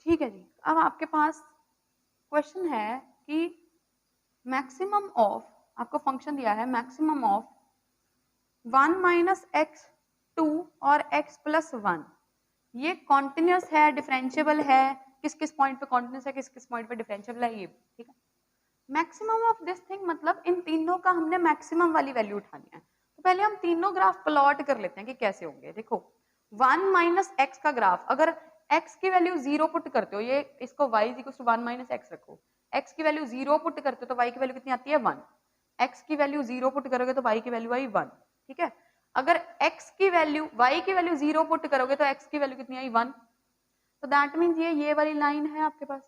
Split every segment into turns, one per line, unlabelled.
ठीक है जी, अब आपके पास क्वेश्चन है कि मैक्सिमम ऑफ, आपको फंक्शन दिया है मैक्सिमम ऑफ 1 माइनस एक्स 2 और x प्लस 1, ये कॉन्टिन्यूस है, डिफरेंशियबल है, किस किस पॉइंट पे कॉन्टिन्यूस है, किस किस पॉइंट पे डिफरेंशियबल है, ये ठीक है। मैक्सिमम ऑफ दिस थिंग मतलब इन तीनों का हमने मैक्सिमम वाली वैल्यू उठानी है। तो पहले हम तीनों ग्राफ प्लॉट कर लेते हैं कि कैसे होंगे। देखो 1 माइनस एक्स का ग्राफ, अगर x की वैल्यू 0 पुट करते हो, ये इसको y equal to 1 minus x रखो, x की वैल्यू 0 पुट करते हो तो y की वैल्यू कितनी आती है 1, x की वैल्यू 0 पुट करोगे तो y की वैल्यू आई 1, ठीक है। अगर x की वैल्यू y की वैल्यू 0 पुट करोगे तो x की वैल्यू कितनी आई 1, तो दैट मीन्स ये वाली लाइन है आपके पास,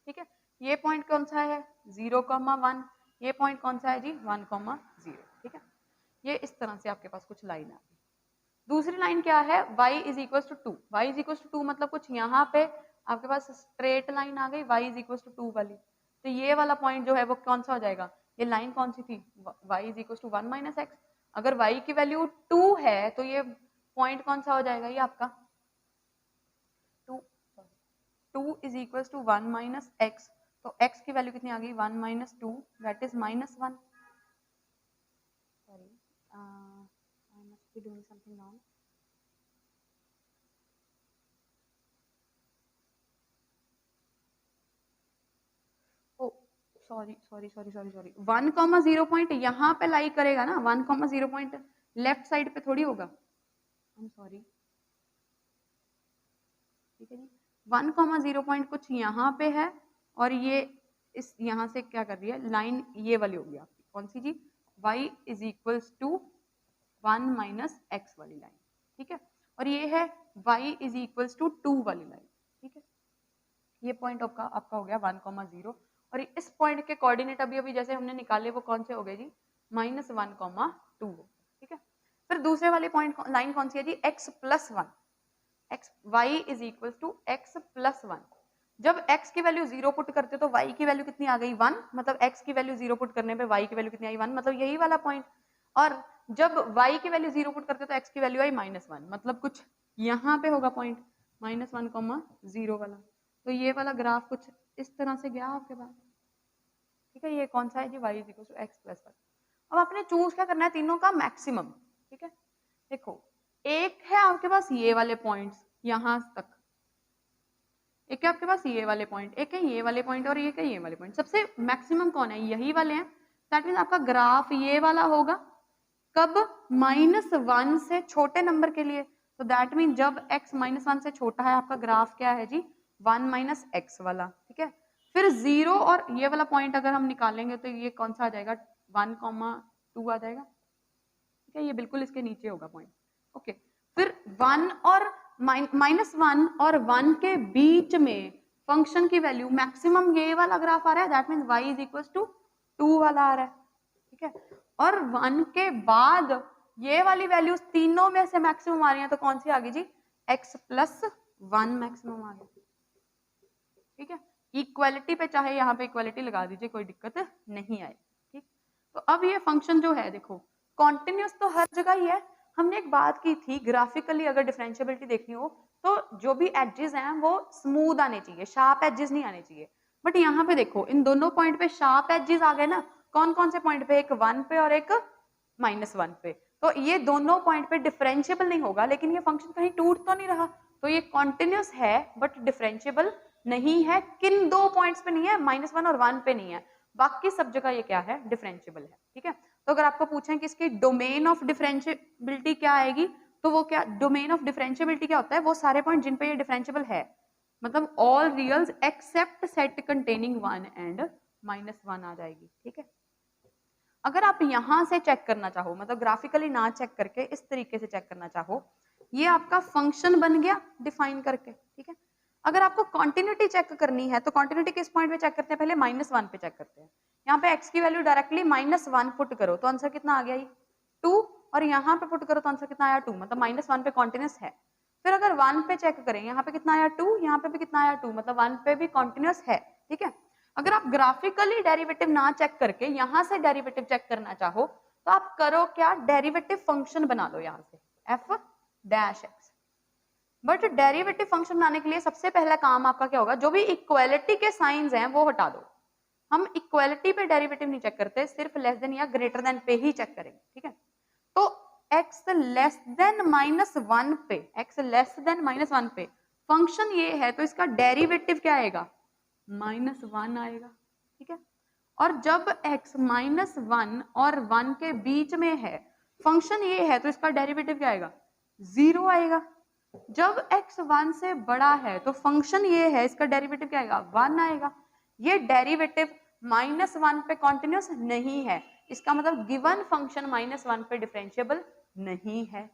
ठीक है। ये पॉइंट कौन सा है 0,1, ये पॉइंट कौन सा है जी 1,0, ठीक है। ये इस तरह से आपके पास कुछ लाइन आ गई। दूसरी लाइन क्या है y is equal to 2, y is equal to 2 मतलब कुछ यहाँ पे आपके पास स्ट्रेट लाइन आ गई y इज इक्वल टू 2 वाली, तो ये वाला पॉइंट जो है वो कौन सा हो जाएगा, ये लाइन कौन सी थी y is equal to 1 minus x, अगर y की वैल्यू 2 है तो ये पॉइंट कौन सा हो जाएगा, ये आपका 2 is equal to 1 minus x, तो x की वैल्यू कितनी आ गई 1 minus 2 that is minus 1, sorry I must be doing something wrong, sorry sorry sorry sorry sorry 1,0 point यहाँ पे लाई करेगा ना, 1,0 पॉइंट लेफ्ट साइड पे थोड़ी होगा, आई एम सॉरी, ठीक है जी। 1,0 पॉइंट कुछ यहाँ पे है और ये इस यहाँ से क्या कर रही है लाइन, ये वाली होगी आपकी कौन सी जी y is equals to 1 minus x वाली लाइन, ठीक है। और ये है y इज इक्वल्स टू 2 वाली लाइन, ठीक है। ये पॉइंट आपका हो गया 1,0 और इस पॉइंट के कोऑर्डिनेट अभी अभी जैसे हमने निकाले वो कौन से हो गए जी -1,2, ठीक है। फिर दूसरे वाले पॉइंट लाइन कौन सी है जी x plus 1, x y is equal to x plus 1, जब x की वैल्यू 0 पुट करते तो y की वैल्यू कितनी आ गई 1, मतलब x की वैल्यू 0 पुट करने पे y की वैल्यू कितनी आई 1, मतलब यही वाला पॉइंट, और जब y की वैल्यू 0 पुट करते तो x की वैल्यू आई -1, मतलब कुछ यहाँ पे होगा पॉइंट -1,0 वाला, तो ये वाला ग्राफ कुछ इस तरह से गया आपके पास, ठीक है। ये कौन सा है जी y is equal to x plus 1। अब आपने चूज क्या करना है तीनों का मैक्सिमम, ठीक है। देखो एक है आपके पास ये वाले पॉइंट्स यहां तक, एक है आपके पास ये वाले पॉइंट, एक है ये वाले पॉइंट और एक है ये वाले पॉइंट, सबसे मैक्सिमम कौन है यही वाले हैं, दैट मीन आपका ग्राफ ये वाला होगा, कब -1 से छोटे नंबर के लिए, तो दैट मीन जब x -1 से छोटा है आपका ग्राफ क्या है जी 1 माइनस एक्स वाला, ठीक है। फिर 0 और ये वाला पॉइंट अगर हम निकालेंगे तो ये कौन सा आ जाएगा 1,2 आ जाएगा, ठीक है। ये बिल्कुल इसके नीचे होगा पॉइंट, ओके। फिर 1 और -1 और 1 के बीच में फंक्शन की वैल्यू मैक्सिमम ये वाला ग्राफ आ रहा है, that means y is equal to 2 वाला आ रहा है, ठीक है। और 1 के बाद ये वाली वैल्यूज तीनों में से मैक्सिमम आ रही है, तो कौन सी आ गई जी x प्लस 1 मैक्सिमम आ गया, ठीक है। इक्वालिटी पे चाहे यहाँ पे इक्वालिटी लगा दीजिए, कोई दिक्कत नहीं आए, ठीक। तो अब ये फंक्शन जो है देखो कॉन्टिन्यूस तो हर जगह ही है, हमने एक बात की थी ग्राफिकली अगर डिफरेंशियबिलिटी देखनी हो तो जो भी एजेस हैं वो स्मूथ आने चाहिए, शार्प एजेस नहीं आने चाहिए, बट यहाँ पे देखो इन दोनों पॉइंट पे शार्प एजेस आ गए ना, कौन कौन से पॉइंट पे, एक 1 पे और एक -1 पे, तो ये दोनों पॉइंट पे डिफरेंशियबल नहीं होगा, लेकिन ये फंक्शन कहीं टूट तो नहीं रहा, तो ये कॉन्टिन्यूस है बट डिफरेंशियबल नहीं है, किन दो पॉइंट्स पे नहीं है -1 और 1 पे नहीं है, बाकी सब जगह ये क्या है डिफरेंशियबल है, ठीक है। तो अगर आपको पूछें कि इसकी डोमेन ऑफ डिफरेंशियबिलिटी क्या आएगी, तो वो क्या डोमेन ऑफ डिफरेंशियबिलिटी क्या होता है, वो सारे पॉइंट जिन पे ये डिफरेंशियबल है, मतलब all reals except set containing 1 and -1 आ जाएगी, ठीक है। अगर आप यहां से चेक करना चाहो, मतलब ग्राफिकली ना चेक करके इस तरीके से चेक करना चाहो, ये आपका फंक्शन बन गया डिफाइन करके, ठीक है। अगर आपको कॉन्टिन्यूटी चेक करनी है तो कॉन्टिन्यूटी किस पॉइंट पे चेक करते हैं, पहले -1 पे चेक करते हैं, यहाँ पे x की वैल्यू डायरेक्टली -1 पुट करो तो आंसर कितना आ गया 2, और यहाँ पे पुट करो तो आंसर कितना आया 2, मतलब -1 पे कॉन्टिन्यूस है। फिर अगर 1 पे चेक करें, यहाँ पे कितना आया 2, यहाँ पे भी कितना आया 2, मतलब 1 पे भी कॉन्टिन्यूस है, ठीक है। अगर आप ग्राफिकली डेरिवेटिव ना चेक करके यहां से डेरिवेटिव चेक करना चाहो तो आप करो क्या, डेरिवेटिव फंक्शन बना लो यहाँ से f dash x, but derivative function बनाने के लिए सबसे पहला काम आपका क्या होगा, जो भी इक्वालिटी के साइंस हैं वो हटा दो। हम इक्वालिटी पे डेरिवेटिव नहीं चेक करते, सिर्फ लेस देन या ग्रेटर देन पे ही चेक करेंगे, ठीक है। तो x लेस देन -1 पे, x लेस देन -1 पे फंक्शन ये है, तो इसका डेरिवेटिव क्या आएगा, -1 आएगा, ठीक है। और जब x -1 और 1 के बीच में है, फंक्शन ये है, तो इसका डेरिवेटिव क्या आएगा, 0 आएगा। जब x 1 से बड़ा है तो फंक्शन ये है, इसका डेरिवेटिव क्या आएगा, 1 आएगा। ये डेरिवेटिव -1 पे कॉन्टिन्यूस नहीं है, इसका मतलब गिवन फंक्शन -1 पे डिफरेंशिएबल नहीं है।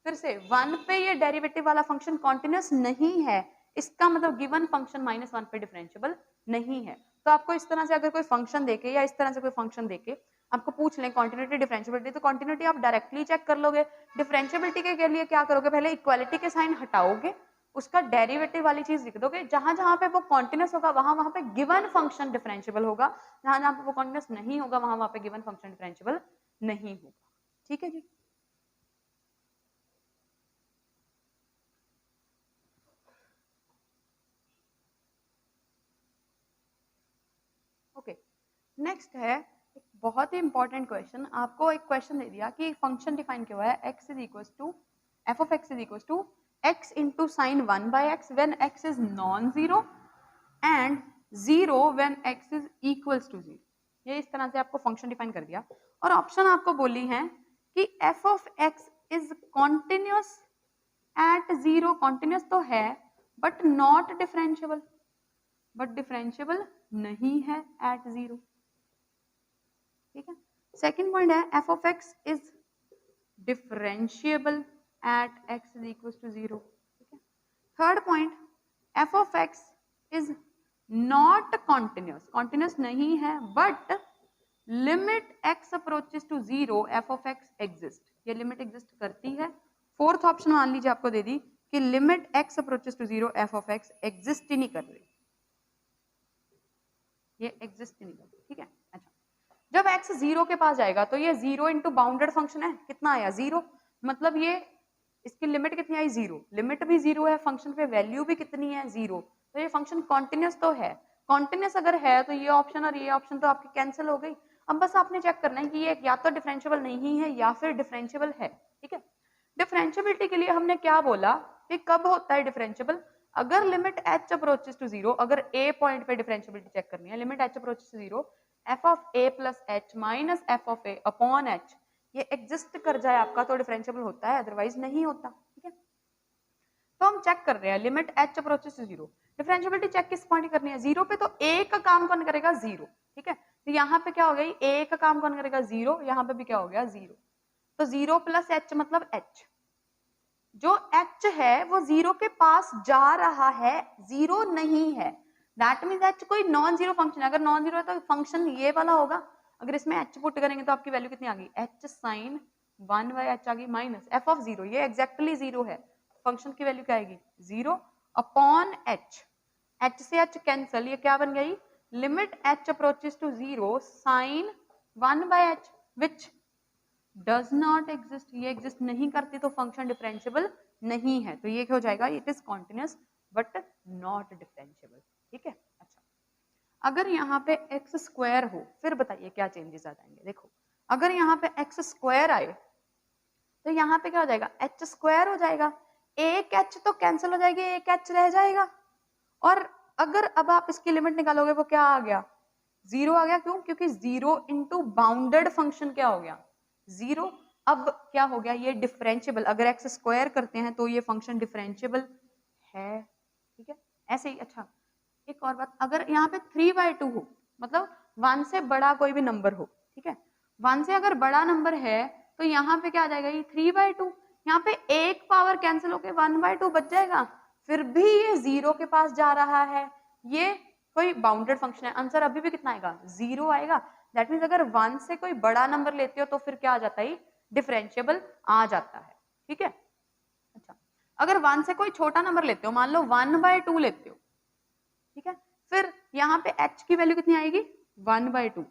फिर से 1 पे ये डेरिवेटिव वाला फंक्शन कॉन्टिन्यूस नहीं है, इसका मतलब गिवन फंक्शन -1 पे डिफरेंशिएबल नहीं है। तो आपको इस तरह से अगर कोई फंक्शन देके या इस तरह से कोई फंक्शन देके आपको पूछ लें कॉन्टिन्यूटी डिफरेंशिएबिलिटी, तो कॉन्टिन्यूटी आप डायरेक्टली चेक कर लोगे। डिफरेंशिएबिलिटी के लिए क्या करोगे, पहले इक्वालिटी के साइन हटाओगे, उसका डेरिवेटिव वाली चीज लिख दोगे, जहां जहां पे वो कॉन्टिन्यूस होगा वहां वहां पे गिवन फंक्शन डिफरेंशिएबल होगा, जहां जहां पे वो कॉन्टिन्यूस नहीं होगा वहां वहां पे गिवन फंक्शन डिफरेंशिएबल नहीं होगा, ठीक है जी। ओके, नेक्स्ट है एक बहुत ही इंपॉर्टेंट क्वेश्चन। आपको एक क्वेश्चन दे दिया कि फंक्शन डिफाइन किया हुआ है x is equal to f of x is equal to x into sine 1 by x when x is non zero and 0 when x is equals to 0। ये इस तरह से आपको फंक्शन डिफाइन कर दिया और ऑप्शन आपको बोली है कि f of x is continuous at 0, continuous तो है but not differentiable, but differentiable नहीं है एट 0, ठीक है। सेकेंड पॉइंट है f of x is differentiable at x is equal to 0, ठीक है। Third point, f of x is not continuous, continuous नहीं है but limit x approaches to 0 f of x exist, ये limit exist करती है। Fourth option मान लीजिए आपको दे दी कि limit x approaches to 0 f of x exist ही नहीं कर रही, ये एग्जिस्ट ही नहीं कर रही, ठीक है। अच्छा, जब x 0 के पास जाएगा तो ये 0 इंटू बाउंडेड फंक्शन है, कितना आया 0, मतलब ये इसकी लिमिट कितनी आई 0, लिमिट भी 0 है, फंक्शन पे वैल्यू भी कितनी है 0, तो ये फंक्शन कॉन्टिन्यूस तो है। कॉन्टिन्यूस अगर है तो ये ऑप्शन और ये ऑप्शन तो आपकी कैंसिल हो गई। अब बस आपने चेक करना है कि ये या तो डिफरेंशिएबल नहीं है या फिर डिफरेंशिएबल है, ठीक है। डिफरेंशिएबिलिटी के लिए हमने क्या बोला कि कब होता है डिफरेंशिएबल, अगर लिमिट h अप्रोचेस टू 0, अगर a पॉइंट पे डिफरेंशिएबिलिटी चेक करनी है, limit h approaches to 0 f of a plus h minus f of a upon h ये एग्जिस्ट कर जाए आपका तो डिफरेंशिएबल होता है, अदरवाइज नहीं होता, ठीक है। तो हम चेक कर रहे हैं limit h approaches to 0, differentiability check किस पॉइंट करनी है, 0 पे, तो a का काम कौन करेगा 0, ठीक है। तो यहाँ पे क्या हो गई, a का काम कौन करेगा 0, यहाँ पे भी क्या हो गया 0, तो 0 प्लस h मतलब h, जो h है वो 0 के पास जा रहा है, 0 नहीं है, दैट मीन्स h कोई नॉन जीरो फंक्शन है। अगर नॉन जीरो है तो फंक्शन ये वाला होगा, अगर इसमें h पुट करेंगे तो आपकी वैल्यू कितनी आ गई, h साइन 1 बाय h आ गई माइनस f ऑफ 0, ये एग्जैक्टली 0 है, फंक्शन की वैल्यू क्या आएगी 0 अपॉन h, h से h कैंसिल, ये क्या बन गई, limit h approaches to 0 sine 1 by h which does not exist, ये एग्जिस्ट नहीं करती तो फंक्शन डिफरेंशिएबल नहीं है, तो ये क्या हो जाएगा, it is continuous but not differentiable, ठीक है। अच्छा, अगर यहाँ पे एक्स स्क्वायर हो फिर बताइए क्या चेंजेस आ जाएंगे। देखो, अगर यहाँ पे एक्स स्क्वायर आए तो यहाँ पे क्या हो जाएगा, एच स्क्वायर हो जाएगा, एक एच तो कैंसिल हो जाएगी, एक एच रह जाएगा, और अगर अब आप इसकी लिमिट निकालोगे वो क्या आ गया, 0 आ गया, क्यों, क्योंकि 0 इंटू बाउंडेड फंक्शन क्या हो गया 0। अब क्या हो गया, ये डिफरेंशिएबल, अगर एक्स स्क्वायर करते हैं तो ये फंक्शन डिफरेंशिएबल है, ठीक है, ऐसे ही। अच्छा, एक और बात, अगर यहाँ पे 3/2 हो, मतलब 1 से बड़ा कोई भी नंबर हो, ठीक है, 1 से अगर बड़ा नंबर है तो यहाँ पे क्या आ जाएगा, ये 3/2, यहाँ पे एक पावर कैंसिल होके 1/2 बच जाएगा, फिर भी ये 0 के पास जा रहा है, ये कोई बाउंडेड फंक्शन है, आंसर अभी भी कितना आएगा 0 आएगा। दैट मीन्स अगर 1 से कोई बड़ा नंबर लेते हो तो फिर क्या आ जाता है, डिफरेंशिएबल आ जाता है, ठीक है। अच्छा, अगर 1 से कोई छोटा नंबर लेते हो, मान लो 1/2 लेते हो, ठीक है, फिर यहाँ पे h की वैल्यू कितनी आएगी 1/2,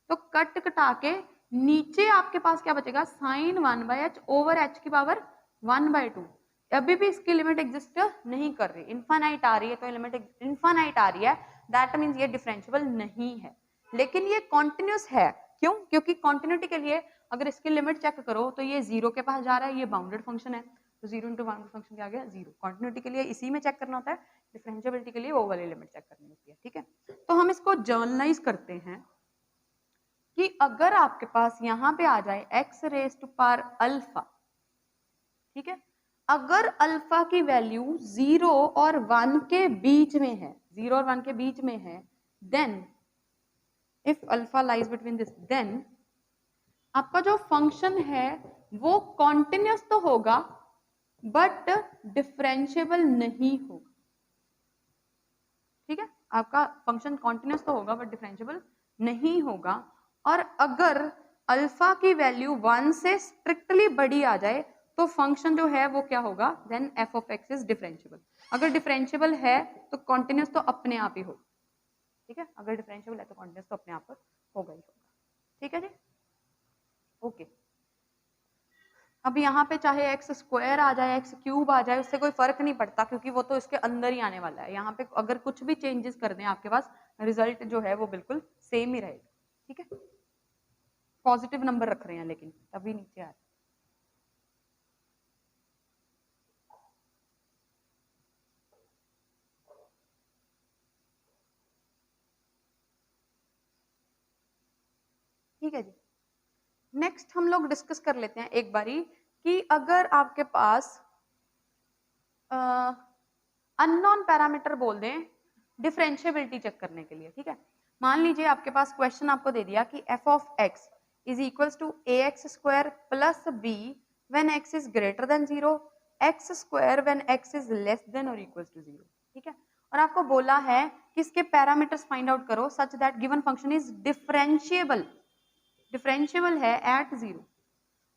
तो कट कटा के नीचे आपके पास क्या बचेगा, साइन 1/h ओवर h की पावर 1/2, अभी भी इसकी लिमिट एग्जिस्ट नहीं कर रही, इनफाइनाइट आ रही है, तो लिमिट इनफाइनाइट आ रही है, दैट मीन्स ये डिफरेंशिएबल नहीं है। लेकिन ये कॉन्टिन्यूस है, क्यों? क्योंकि कॉन्टिन्यूटी के लिए अगर इसकी लिमिट चेक करो तो ये जीरो के पास जा रहा है, ये बाउंडेड फंक्शन है, तो जीरो इंटू बाउंडेड फंक्शन क्या आ गया? जीरो। कॉन्टिन्यूटी के लिए इसी में चेक करना होता है, डिफरेंशिएबिलिटी के लिए वो वाली लिमिट चेक करनी होती है, ठीक है। तो हम इसको जर्नलाइज करते हैं कि अगर आपके पास यहाँ पे आ जाए x raise to power alpha, ठीक है, अगर अल्फा की वैल्यू 0 और 1 के बीच में है, 0 और 1 के बीच में है, then if alpha lies between this, then आपका जो फंक्शन है वो कॉन्टिन्यूस तो होगा बट डिफरेंशिएबल नहीं होगा, ठीक है। आपका फंक्शन कॉन्टिन्यूस तो होगा बट डिफरेंशिएबल नहीं होगा। और अगर अल्फा की वैल्यू 1 से स्ट्रिक्टली बड़ी आ जाए तो फंक्शन जो है वो क्या होगा? Then f of x is differentiable. अगर डिफरेंशिएबल है तो कॉन्टिन्यूस तो अपने आप ही होगा, ठीक है। अगर डिफरेंशिएबल है तो कॉन्टिन्यूस तो अपने आप पर होगा ही होगा, ठीक है जी, ओके। अब यहाँ पे चाहे एक्स स्क्वायर आ जाए, एक्स क्यूब आ जाए, उससे कोई फर्क नहीं पड़ता क्योंकि वो तो इसके अंदर ही आने वाला है। यहाँ पे अगर कुछ भी चेंजेस कर दें आपके पास रिजल्ट जो है वो बिल्कुल सेम ही रहेगा, ठीक है। पॉजिटिव नंबर रख रहे हैं लेकिन तभी नीचे आ रहा है। ठीक है जी, नेक्स्ट हम लोग डिस्कस कर लेते हैं एक बारी कि अगर आपके पास अननोन पैरामीटर बोल दें डिफरेंशिएबिलिटी चेक करने के लिए, ठीक है। मान लीजिए आपके पास क्वेश्चन आपको दे दिया कि f of x is equals to a x square plus b when x is greater than 0, x square when x is less than और इक्वल्स टू 0, ठीक है। और आपको बोला है कि इसके पैरामीटर्स फाइंड आउट करो such that given function is differentiable, differentiable है एट 0।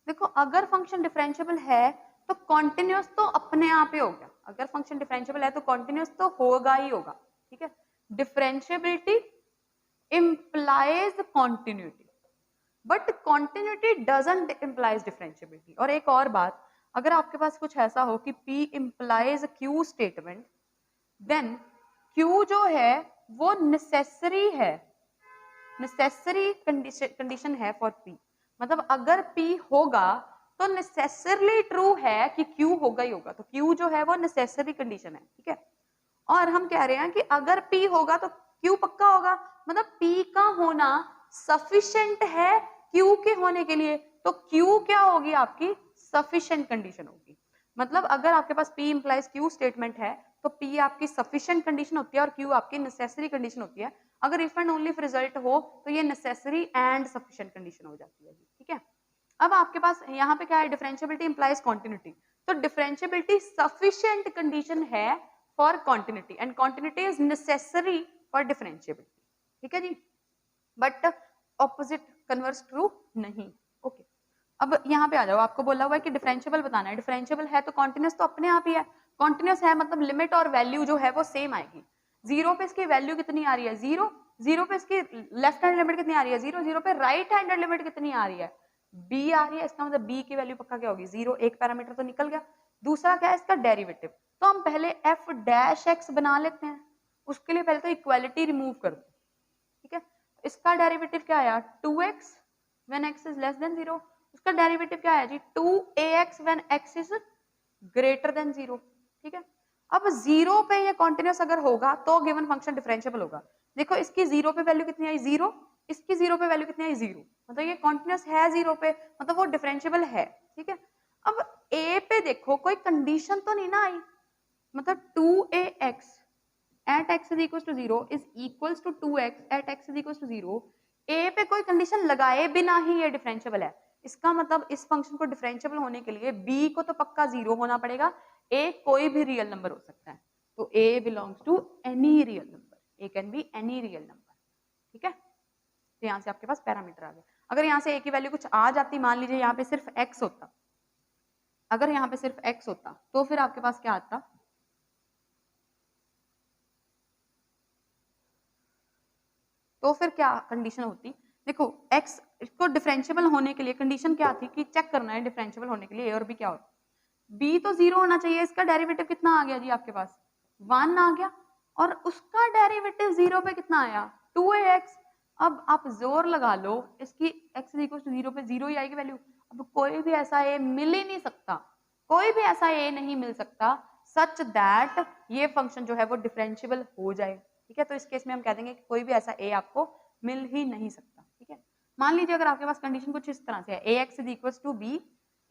देखो अगर फंक्शन डिफरेंशिएबल है तो कॉन्टिन्यूस तो अपने आप ही हो गया, अगर फंक्शन डिफरेंशिएबल है तो कॉन्टिन्यूस तो होगा ही होगा, ठीक है। Differentiability implies continuity but continuity doesn't implies differentiability। और एक और बात, अगर आपके पास कुछ ऐसा हो कि P implies Q statement, then Q जो है वो नेसेसरी है, नेसेसरी कंडीशन है फॉर P। मतलब अगर P होगा तो नेसेसरली ट्रू है कि Q होगा ही होगा, तो Q जो है वो नेसेसरी कंडीशन है, ठीक है। और हम कह रहे हैं कि अगर P होगा तो Q पक्का होगा, मतलब P का होना सफिशिएंट है Q के होने के लिए, तो Q क्या होगी? आपकी सफिशिएंट कंडीशन होगी। मतलब अगर आपके पास P इंप्लाइज Q स्टेटमेंट है तो P आपकी सफिशिएंट कंडीशन होती है और Q आपकी नेसेसरी कंडीशन होती है। अगर if and only if result हो तो ये नेसेसरी एंड सफिशिएंट कंडीशन हो जाती है, ठीक है। अब आपके पास यहाँ पे क्या है? डिफरेंशिएबिलिटी इंप्लाइज कॉन्टिन्यूटी, तो डिफरेंशिएबिलिटी सफिशिएंट कंडीशन है for continuity and continuity is necessary for differentiability, ठीक है जी। बट ऑपोजिट कन्वर्स ट्रू नहीं, ओके। अब यहाँ पे आ जाओ, आपको बोला हुआ है कि डिफरेंशिएबल बताना है, डिफरेंशिएबल है तो कॉन्टिन्यूस तो अपने आप ही है, कॉन्टिन्यूस है मतलब लिमिट और वैल्यू जो है वो सेम आएगी। 0 पे इसकी वैल्यू कितनी आ रही है? 0। 0 पे इसकी लेफ्ट हैंड लिमिट कितनी आ रही है? 0। 0 पे राइट हैंड लिमिट कितनी आ रही है? b आ रही है, इसका मतलब b की वैल्यू पक्का क्या होगी? 0। एक पैरामीटर तो निकल गया। दूसरा क्या है? इसका डेरिवेटिव। तो हम पहले f डैश x बना लेते हैं, उसके लिए पहले तो इक्वालिटी रिमूव कर दो, ठीक है। इसका डेरिवेटिव क्या आया? 2x when x is less then 0। उसका डेरिवेटिव क्या है जी? 2ax when x is greater than 0, ठीक है। अब 0 पे ये कॉन्टिन्यूस अगर होगा तो गिवन फंक्शन डिफरेंशिएबल होगा। देखो इसकी 0 पे वैल्यू कितनी आई? 0। इसकी 0 पे वैल्यू कितनी आई? 0। मतलब ये कॉन्टिन्यूस है 0 पे, मतलब वो डिफरेंशिएबल है, ठीक है। अब a पे देखो कोई कंडीशन तो नहीं ना आई, मतलब 2ax at x is equals to 0 is equals to 2x at x is equals to 0। a पे कोई कंडीशन लगाए बिना ही ये डिफरेंशिएबल है, इसका मतलब इस फंक्शन को डिफरेंशिएबल होने के लिए b को तो पक्का 0 होना पड़ेगा, a कोई भी रियल नंबर हो सकता है, तो a belongs to any real number, a can be any real number, ठीक है। तो यहाँ से आपके पास पैरामीटर आ गए। अगर यहाँ से a की वैल्यू कुछ आ जाती, मान लीजिए यहाँ पे सिर्फ x होता, अगर यहाँ पे सिर्फ x होता तो फिर आपके पास क्या आता? तो फिर क्या कंडीशन होती? देखो x को डिफरेंशिएबल होने के लिए कंडीशन क्या थी कि चेक करना है डिफरेंशिएबल होने के लिए a और b क्या हो, b तो 0 होना चाहिए, इसका डेरिवेटिव कितना आ गया जी आपके पास 1 आ गया, और उसका डेरिवेटिव 0 पे कितना आया 2ax। अब आप जोर लगा लो, इसकी x इज इक्वल टू 0 पे 0 ही आएगी वैल्यू। अब कोई भी ऐसा a मिल ही नहीं सकता, कोई भी ऐसा a नहीं मिल सकता सच दैट ये फंक्शन जो है वो डिफरेंशिएबल हो जाए, ठीक है। तो इस केस में हम कह देंगे कि कोई भी ऐसा a आपको मिल ही नहीं सकता, ठीक है। मान लीजिए अगर आपके पास कंडीशन कुछ इस तरह से है, ax is equal to b,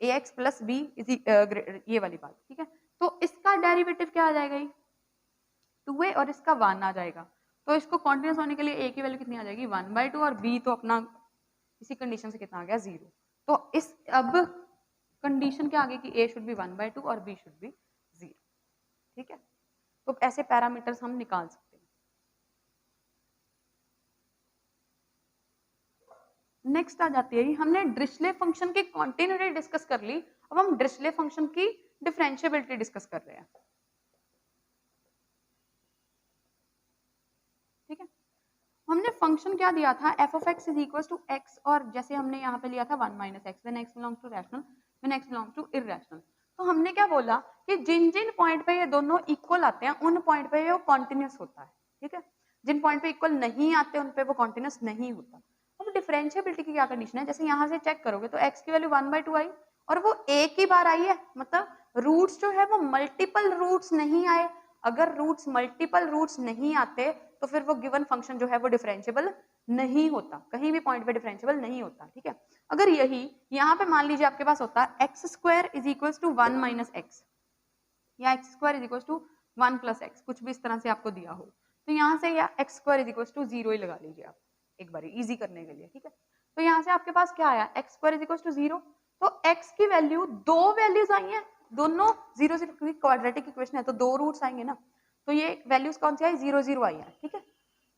ax plus b is ये वाली बात, ठीक है। तो इसका डेरिवेटिव क्या आ जाएगा, 2a और इसका 1 आ जाएगा। तो इसको कॉन्टिन्यूस होने के लिए a की वैल्यू कितनी आ जाएगी 1/2, और b तो अपना इसी कंडीशन से कितना आ गया 0। तो इस अब कंडीशन क्या आ गई कि a शुड बी 1/2 और b शुड बी 0, ठीक है। तो ऐसे पैरामीटर्स हम निकाल सकते हैं। नेक्स्ट आ जाती है, हमने डिरिचले फंक्शन की कॉन्टिन्यूटी डिस्कस कर ली, अब हम डिरिचले फंक्शन की डिफरेंशिएबिलिटी डिस्कस कर रहे हैं, ठीक है। हमने फंक्शन क्या दिया था f of x is equal to x, और जैसे हमने यहाँ पे लिया था 1 minus x when x belongs to rational when x belongs to irrational. तो हमने क्या बोला कि जिन जिन पॉइंट पे ये दोनों इक्वल आते हैं उन पॉइंट पे ये कॉन्टिन्यूस होता है, ठीक है। जिन पॉइंट पे इक्वल नहीं आते उन पे वो कॉन्टिन्यूस नहीं होता। अब डिफरेंशिएबिलिटी की क्या कंडीशन है, जैसे यहाँ से चेक करोगे तो x की वैल्यू 1/2 आई और वो एक ही बार आई है, मतलब रूट्स जो है वो मल्टीपल रूट्स नहीं आए। अगर रूट्स मल्टीपल रूट्स नहीं आते तो फिर वो गिवन फंक्शन जो है वो डिफरेंशिएबल नहीं होता, कहीं भी पॉइंट पे डिफरेंशिएबल नहीं होता, ठीक है। अगर यही यहाँ पे मान लीजिए आपके पास होता है x square is equal to 1 minus x, या x square is equal to 1 plus x, कुछ भी इस तरह से आपको दिया हो, तो यहाँ से या x square is equal to 0 ही लगा लीजिए आप एक बार इजी करने के लिए, ठीक है। तो यहाँ से आपके पास क्या आया x square is equal to 0, तो एक्स की वैल्यू दो वैल्यूज आई हैं, दोनों 0 0, क्योंकि क्वाड्रेटिक इक्वेशन है तो दो रूट्स आएंगे ना, तो ये वैल्यूज कौन सी आई 0 0 आई है, ठीक है।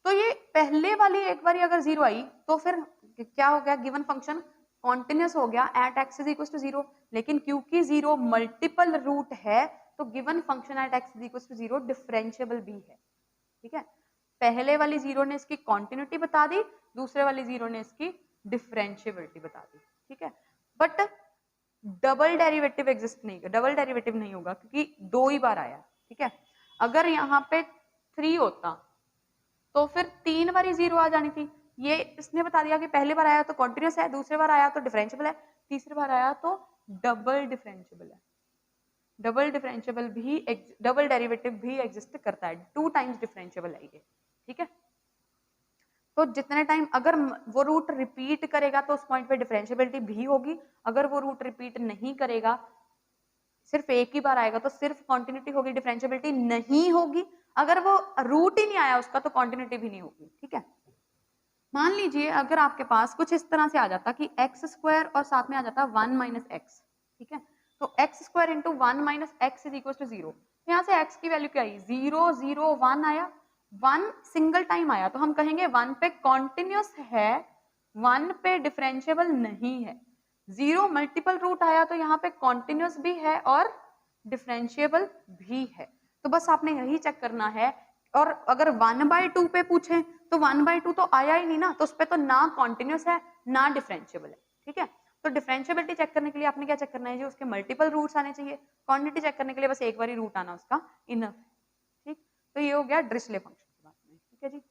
तो ये पहले वाली एक बार अगर 0 आई तो फिर क्या हो गया, गिवन फंक्शन कॉन्टिन्यूस हो गया at x is equal to 0, लेकिन क्योंकि 0 मल्टीपल रूट है तो given function at x is equal to 0 differentiable भी है, ठीक है। पहले वाली 0 ने इसकी कॉन्टिन्यूटी बता दी, दूसरे वाली 0 ने इसकी डिफरेंशिएबिलिटी बता दी, ठीक है। बट डबल डेरिवेटिव एग्जिस्ट नहीं, डबल डेरिवेटिव नहीं होगा क्योंकि दो ही बार आया, ठीक है। अगर यहाँ पे 3 होता तो फिर 3 बार 0 आ जानी थी, ये इसने बता दिया कि पहली बार आया तो कॉन्टिन्यूस है, दूसरी बार आया तो डिफरेंशिएबल है, तीसरी बार आया तो डबल डिफरेंशिएबल है। डबल डिफरेंशिएबल भी डबल डेरिवेटिव भी एग्जिस्ट करता है, 2 टाइम्स डिफरेंशिएबल है ये, ठीक है। तो जितने टाइम अगर वो रूट रिपीट करेगा तो उस पॉइंट पे डिफरेंशिएबिलिटी भी होगी, अगर वो रूट रिपीट नहीं करेगा सिर्फ एक ही बार आएगा तो सिर्फ कॉन्टिन्यूटी होगी, डिफरेंशिएबिलिटी नहीं होगी। अगर वो रूट ही नहीं आया उसका तो कॉन्टिन्यूटी भी नहीं होगी, ठीक है। मान लीजिए अगर आपके पास कुछ इस तरह से आ जाता कि एक्स स्क्वायर और साथ में आ जाता 1 माइनस एक्स, ठीक है। तो x square into 1 minus x is equal to 0, यहाँ से एक्स की वैल्यू क्या आई 0 0 1 आया, 1 सिंगल टाइम आया तो हम कहेंगे 1 पे कॉन्टिन्यूस है, 1 पे डिफरेंशिएबल नहीं है। 0 मल्टीपल रूट आया तो यहाँ पे कॉन्टिन्यूस भी है और डिफरेंशिएबल भी है। तो बस आपने यही चेक करना है, और अगर 1/2 पे पूछे तो 1/2 तो आया ही नहीं ना, तो उस पे तो ना कॉन्टिन्यूस है ना डिफरेंशिएबल है, ठीक है। तो डिफरेंशिएबिलिटी चेक करने के लिए आपने क्या चेक करना है जी, उसके मल्टीपल रूट्स आने चाहिए। क्वांटिटी चेक करने के लिए बस एक बार ही रूट आना उसका इनफ है, ठीक। तो ये हो गया डिरिचले फंक्शन के बारे में, ठीक है जी।